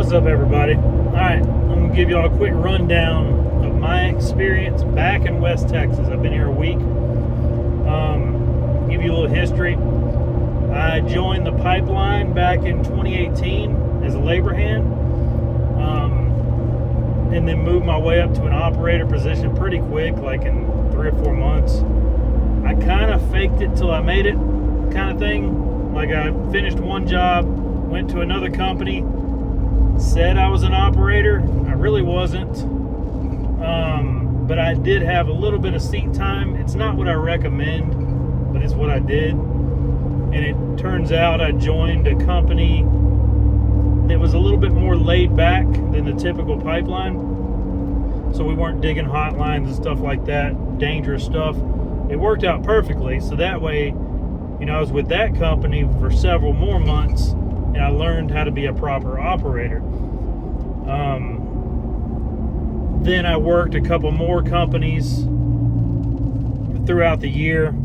What's up, everybody? Alright, I'm going to give you all a quick rundown of my experience back in West Texas. I've been here a week. Give you a little history. I joined the pipeline back in 2018 as a labor hand, and then moved my way up to an operator position pretty quick, like in 3 or 4 months. I kind of faked it till I made it kind of thing. Like, I finished one job, went to another company, said I was an operator. I really wasn't, but I did have a little bit of seat time. It's not what I recommend, but it's what I did. And it turns out I joined a company that was a little bit more laid back than the typical pipeline. So we weren't digging hotlines and stuff like that, dangerous stuff. It worked out perfectly. So that way, I was with that company for several more months, and I learned how to be a proper operator. Then I worked a couple more companies throughout the year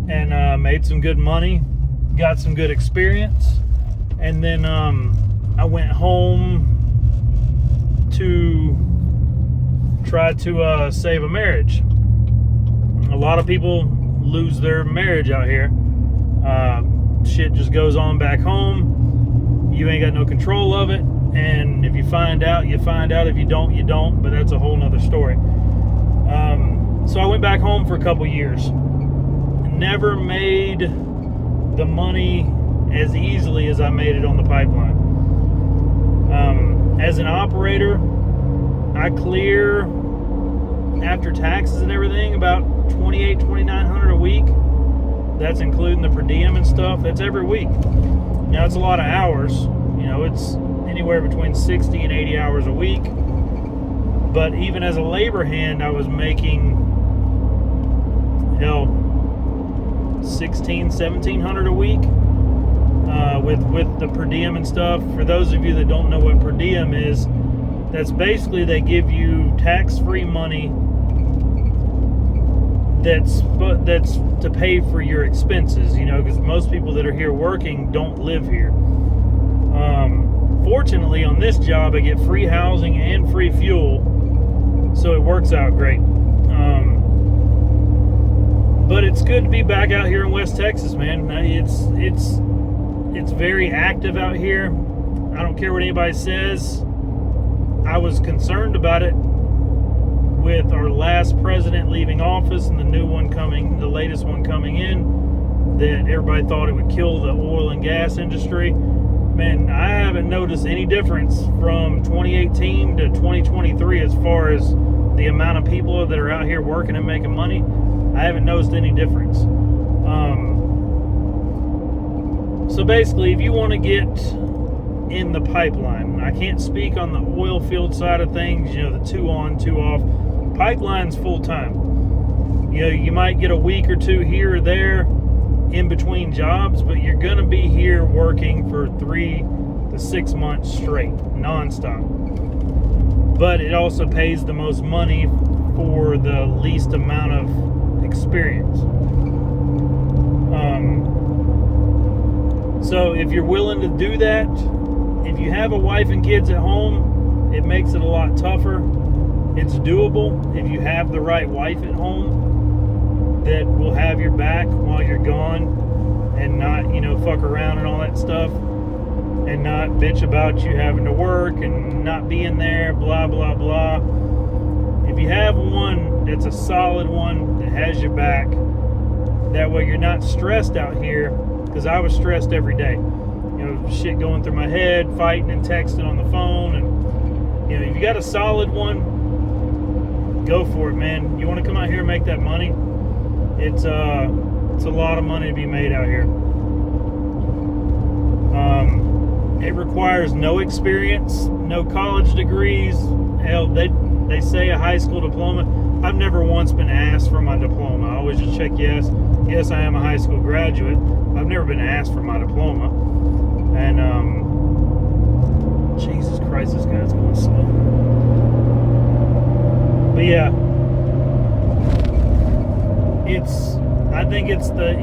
and made some good money, got some good experience, and then I went home to try to save a marriage. A lot of people lose their marriage out here. Shit just goes on back home. You ain't got no control of it, and if you find out, you find out. If you don't, you don't, but that's a whole nother story. So I went back home for a couple years. Never made the money as easily as I made it on the pipeline. As an operator, I clear, after taxes and everything, about $2,800-$2,900 a week. That's including the per diem and stuff. That's every week. Now, it's a lot of hours. It's anywhere between 60 and 80 hours a week. But even as a labor hand, I was making, $1,600-$1,700 a week with the per diem and stuff. For those of you that don't know what per diem is, that's basically they give you tax-free money that's to pay for your expenses, because most people that are here working don't live here. Fortunately, on this job, I get free housing and free fuel, so it works out great. But it's good to be back out here in West Texas, man. It's very active out here. I don't care what anybody says. I was concerned about it with our last president leaving office and the latest one coming in, that everybody thought it would kill the oil and gas industry. Man, I haven't noticed any difference from 2018 to 2023 as far as the amount of people that are out here working and making money. I haven't noticed any difference. So basically, if you want to get in the pipeline, I can't speak on the oil field side of things, the 2 on, 2 off. Pipeline's full time. You might get a week or two here or there in between jobs, but you're going to be here working for 3 to 6 months straight, nonstop. But it also pays the most money for the least amount of experience. So if you're willing to do that, if you have a wife and kids at home, it makes it a lot tougher. It's doable if you have the right wife at home that will have your back while you're gone and not, fuck around and all that stuff, and not bitch about you having to work and not being there, blah, blah, blah. If you have one that's a solid one that has your back, that way you're not stressed out here, because I was stressed every day. Shit going through my head, fighting and texting on the phone, and if you got a solid one, go for it, man. You want to come out here and make that money? It's a lot of money to be made out here. It requires no experience, no college degrees. Hell, they say a high school diploma. I've never once been asked for my diploma. I always just check yes. Yes, I am a high school graduate. I've never been asked for my diploma. And Jesus Christ, this guy's going slow. But yeah, I think it's the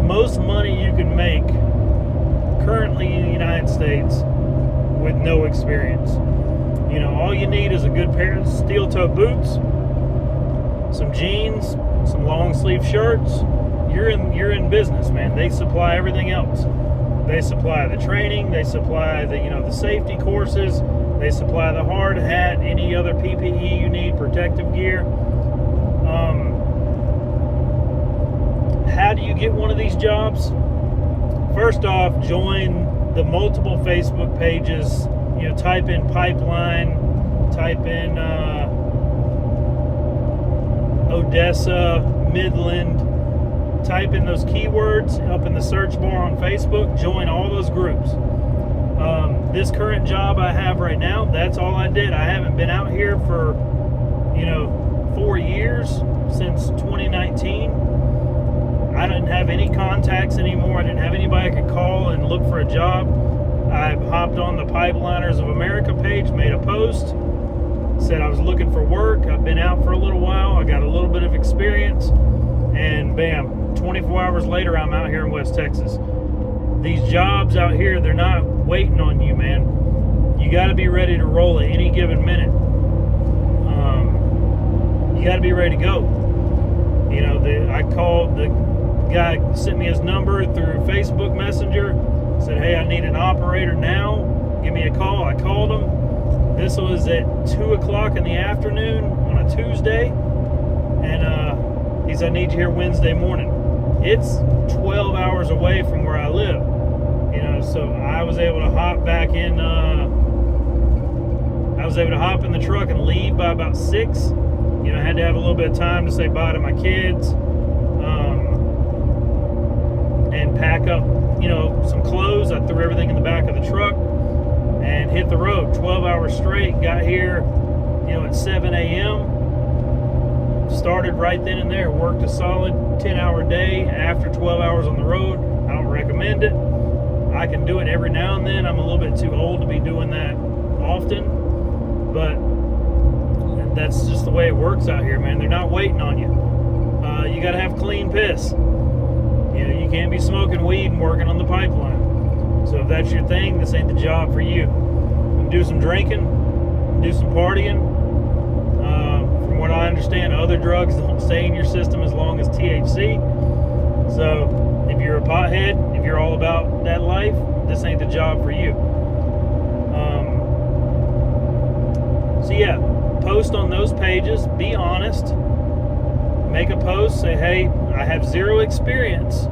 most money you can make currently in the United States with no experience. You know, all you need is a good pair of steel-toe boots, some jeans, some long-sleeve shirts. You're in business, man. They supply everything else. They supply the training. They supply the safety courses. They supply the hard hat, any other PPE you need, protective gear. How do you get one of these jobs? First off, join the multiple Facebook pages. You know, type in pipeline, type in Odessa, Midland, type in those keywords up in the search bar on Facebook. Join all those groups. This current job I have right now, that's all I did. I haven't been out here for 4 years, since 2019. I didn't have any contacts anymore. I didn't have anybody I could call and look for a job. I hopped on the Pipeliners of America page, made a post, said I was looking for work. I've been out for a little while. I got a little bit of experience, and bam, 24 hours later, I'm out here in West Texas. These jobs out here, they're not waiting on you, man. You got to be ready to roll at any given minute. You got to be ready to go. I called the guy, sent me his number through Facebook Messenger, said, hey, I need an operator now. Give me a call. I called him. This was at 2 o'clock in the afternoon on a Tuesday. And he said, I need you here Wednesday morning. It's 12 hours away from where I live. So I was able to hop back in. I was able to hop in the truck and leave by about 6. I had to have a little bit of time to say bye to my kids, and pack up, some clothes. I threw everything in the back of the truck and hit the road. 12 hours straight. Got here, at 7 a.m. Started right then and there. Worked a solid 10-hour day after 12 hours on the road. I don't recommend it. I can do it every now and then. I'm a little bit too old to be doing that often, but that's just the way it works out here, man. They're not waiting on you. You got to have clean piss. You can't be smoking weed and working on the pipeline. So if that's your thing, this ain't the job for you. Do some drinking, do some partying. From what I understand, other drugs don't stay in your system as long as THC. So if you're a pothead, if you're all about that life, this ain't the job for you. So yeah, post on those pages, be honest, make a post, say, hey, I have zero experience,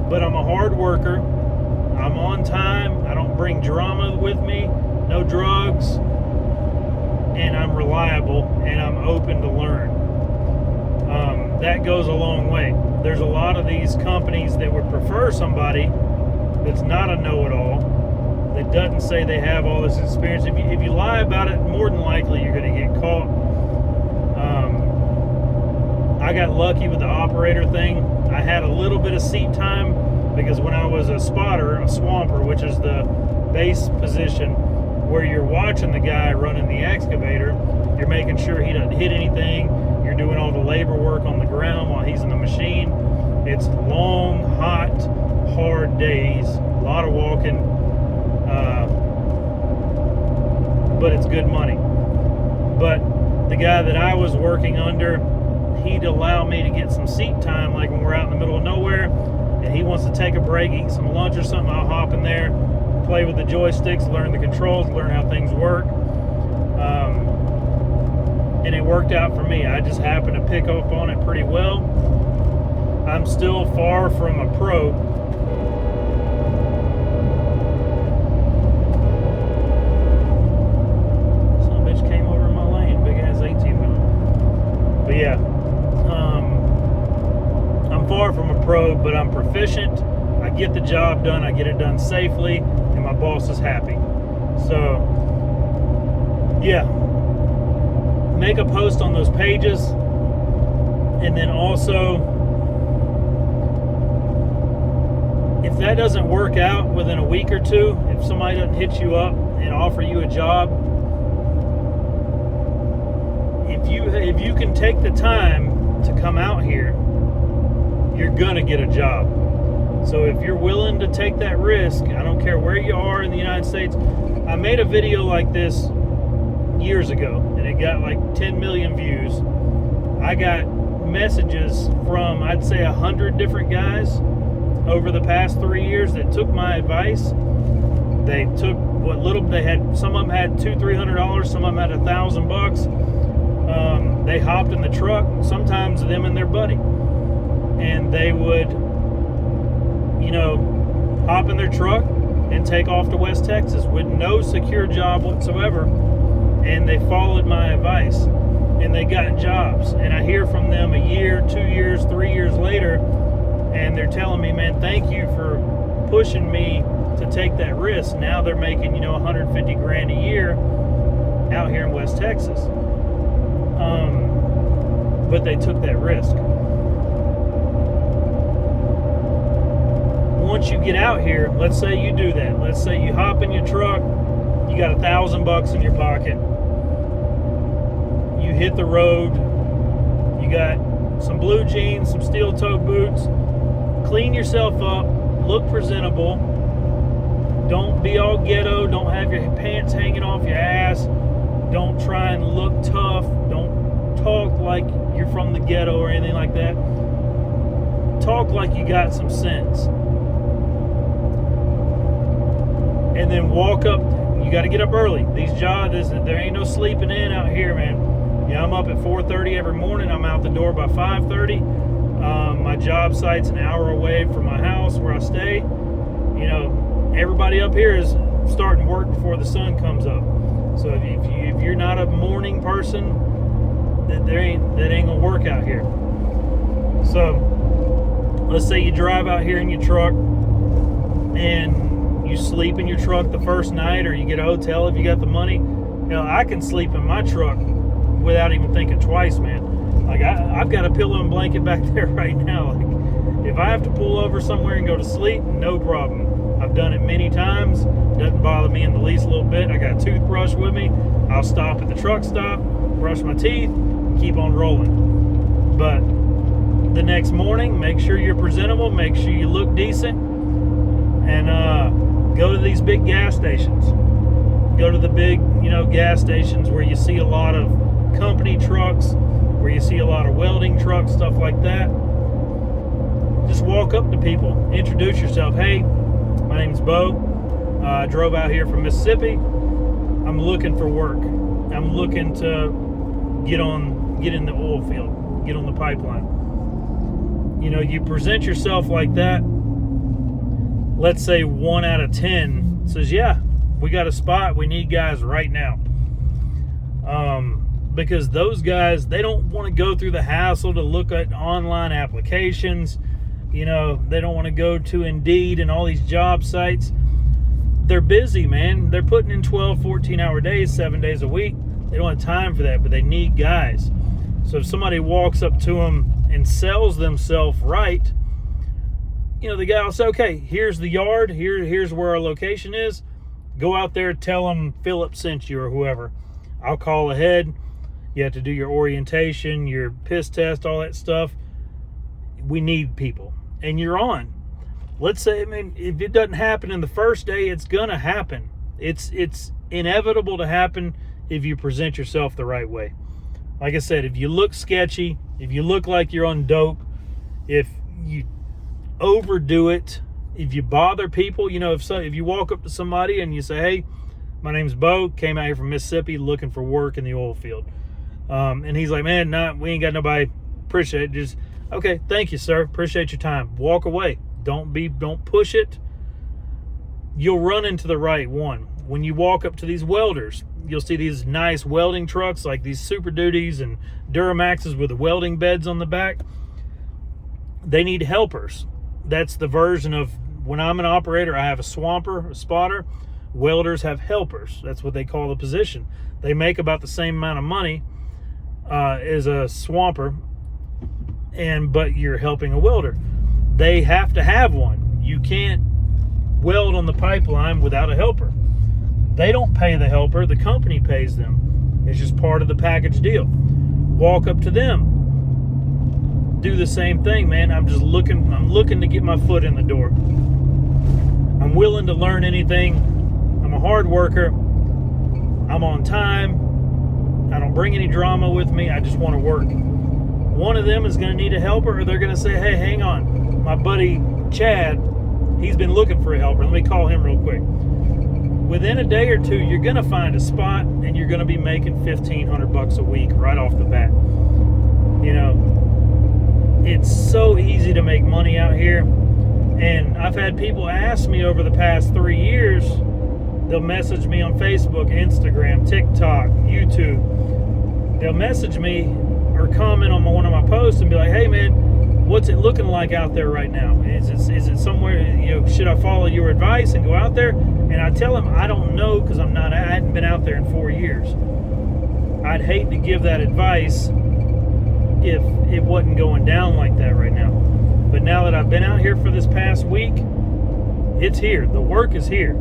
but I'm a hard worker, I'm on time, I don't bring drama with me, no drugs, and I'm reliable, and I'm open to learn. That goes a long way. There's a lot of these companies that would prefer somebody that's not a know-it-all, that doesn't say they have all this experience. If you lie about it, more than likely you're going to get caught. I got lucky with the operator thing. I had a little bit of seat time because when I was a spotter, a swamper, which is the base position where you're watching the guy running the excavator, you're making sure he doesn't hit anything, you're doing all the labor work on the ground while he's in the machine. It's long, hot, hard days, a lot of walking, but it's good money. But the guy that I was working under, he'd allow me to get some seat time, like when we're out in the middle of nowhere and he wants to take a break, eat some lunch or something, I'll hop in there, play with the joysticks, learn the controls, learn how things work. And it worked out for me. I just happened to pick up on it pretty well. I'm still far from a pro. Some bitch came over in my lane, big ass 18-wheeler. But yeah, I'm far from a pro, but I'm proficient. I get the job done. I get it done safely, and my boss is happy. So, yeah. Make a post on those pages, and then also, if that doesn't work out within a week or two, if somebody doesn't hit you up and offer you a job, if you can take the time to come out here, you're gonna get a job. So if you're willing to take that risk, I don't care where you are in the United States, I made a video like this years ago, and it got like 10 million views. I got messages from, I'd say, 100 different guys over the past 3 years that took my advice. They took what little they had. Some of them had $200-300. Some of them had $1,000. They hopped in the truck, sometimes them and their buddy, and they would, hop in their truck and take off to West Texas with no secure job whatsoever. And they followed my advice, and they got jobs. And I hear from them a year, 2 years, 3 years later, and they're telling me, man, thank you for pushing me to take that risk. Now they're making, $150,000 a year out here in West Texas. But they took that risk. Once you get out here, let's say you do that. Let's say you hop in your truck, you got $1,000 in your pocket. You hit the road, you got some blue jeans, some steel-toed boots. Clean yourself up, look presentable. Don't be all ghetto. Don't have your pants hanging off your ass. Don't try and look tough. Don't talk like you're from the ghetto or anything like that. Talk like you got some sense. And then walk up. You got to get up early. These jobs, there ain't no sleeping in out here, man. I'm up at 4:30 every morning. I'm out the door by 5:30. My job site's an hour away from my house where I stay. Everybody up here is starting work before the sun comes up. So if you're not a morning person, that ain't gonna work out here. So let's say you drive out here in your truck and you sleep in your truck the first night, or you get a hotel if you got the money. I can sleep in my truck without even thinking twice, man. Like I've got a pillow and blanket back there right now. Like if I have to pull over somewhere and go to sleep, no problem. I've done it many times. Doesn't bother me in the least little bit. I got a toothbrush with me. I'll stop at the truck stop, brush my teeth, keep on rolling. But the next morning, make sure you're presentable, make sure you look decent, and go to these big gas stations. Go to the big, gas stations where you see a lot of company trucks, where you see a lot of welding trucks, stuff like that. Just walk up to people, introduce yourself. Hey, my name's Bo. I drove out here from Mississippi. I'm looking for work. I'm looking to get in the oil field, get on the pipeline. You present yourself like that. Let's say 1 out of 10 says, yeah, we got a spot. We need guys right now. Because those guys, they don't want to go through the hassle to look at online applications. They don't want to go to Indeed and all these job sites. They're busy, man. They're putting in 12, 14-hour days, 7 days a week. They don't have time for that, but they need guys. So if somebody walks up to them and sells themselves right, the guy will say, okay, here's the yard. Here's where our location is. Go out there, tell them Philip sent you or whoever. I'll call ahead. You have to do your orientation, your piss test, all that stuff. We need people. And you're on. Let's say, if it doesn't happen in the first day, it's going to happen. It's inevitable to happen if you present yourself the right way. Like I said, if you look sketchy, if you look like you're on dope, if you overdo it, if you bother people, if you walk up to somebody and you say, hey, my name's Bo, came out here from Mississippi looking for work in the oil field. And he's like, man, we ain't got nobody. Appreciate it. Just, okay, thank you, sir. Appreciate your time. Walk away. Don't push it. You'll run into the right one. When you walk up to these welders, you'll see these nice welding trucks like these Super Duties and Duramaxes with the welding beds on the back. They need helpers. That's the version of when I'm an operator, I have a swamper, a spotter. Welders have helpers. That's what they call the position. They make about the same amount of money as a swamper, but you're helping a welder. They have to have one. You can't weld on the pipeline without a helper. They don't pay the helper. The company pays them. It's just part of the package deal. Walk up to them. Do the same thing, man. I'm looking to get my foot in the door. I'm willing to learn anything. I'm a hard worker. I'm on time. I don't bring any drama with me. I just want to work. One of them is going to need a helper, or they're going to say, hey, hang on. My buddy Chad, he's been looking for a helper. Let me call him real quick. Within a day or two, you're going to find a spot, and you're going to be making $1,500 a week right off the bat. You know, it's so easy to make money out here. And I've had people ask me over the past 3 years, they'll message me on Facebook, Instagram, TikTok, YouTube. They'll message me or comment on one of my posts and be like, hey man, what's it looking like out there right now? Is it somewhere, you know, should I follow your advice and go out there? And I tell them I don't know, because I hadn't been out there in 4 years. I'd hate to give that advice if it wasn't going down like that right now. But now that I've been out here for this past week, it's here. The work is here.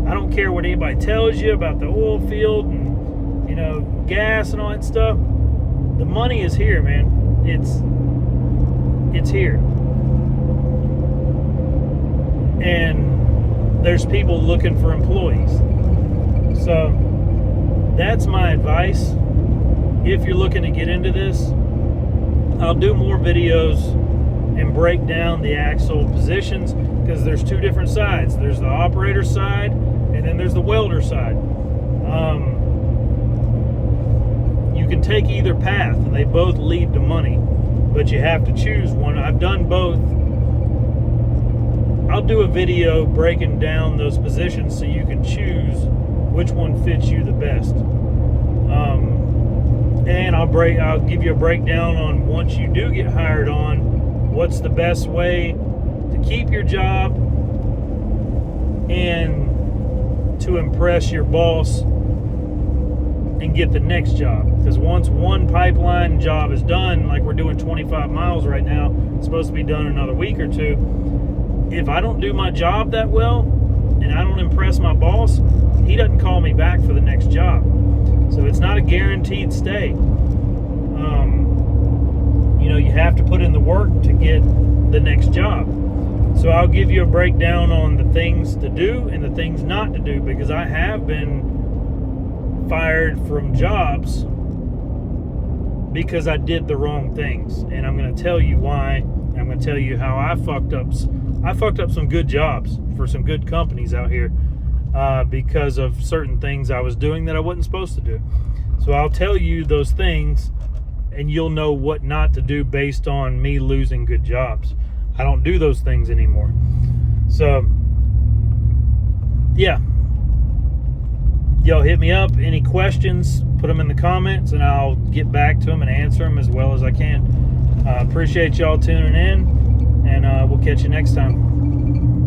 I don't care what anybody tells you about the oil field and, you know, gas and all that stuff. The money is here, man. It's here. And there's people looking for employees. So that's my advice. If you're looking to get into this, I'll do more videos and break down the actual positions, because there's two different sides. There's the operator side, and then there's the welder side. You can take either path, and they both lead to money, but you have to choose one. I've done both. I'll do a video breaking down those positions so you can choose which one fits you the best. And I'll give you a breakdown on, once you do get hired on, what's the best way to keep your job and to impress your boss and get the next job. Because once one pipeline job is done, like we're doing 25 miles right now, it's supposed to be done in another week or two. If I don't do my job that well and I don't impress my boss, he doesn't call me back for the next job. So it's not a guaranteed stay. You know, you have to put in the work to get the next job. So I'll give you a breakdown on the things to do and the things not to do, because I have been fired from jobs because I did the wrong things. And I'm going to tell you why. I'm going to tell you how I fucked up some good jobs for some good companies out here because of certain things I was doing that I wasn't supposed to do. So I'll tell you those things, and you'll know what not to do based on me losing good jobs. I don't do those things anymore. So, yeah. Yo, hit me up. Any questions, put them in the comments, and I'll get back to them and answer them as well as I can. Appreciate y'all tuning in, and we'll catch you next time.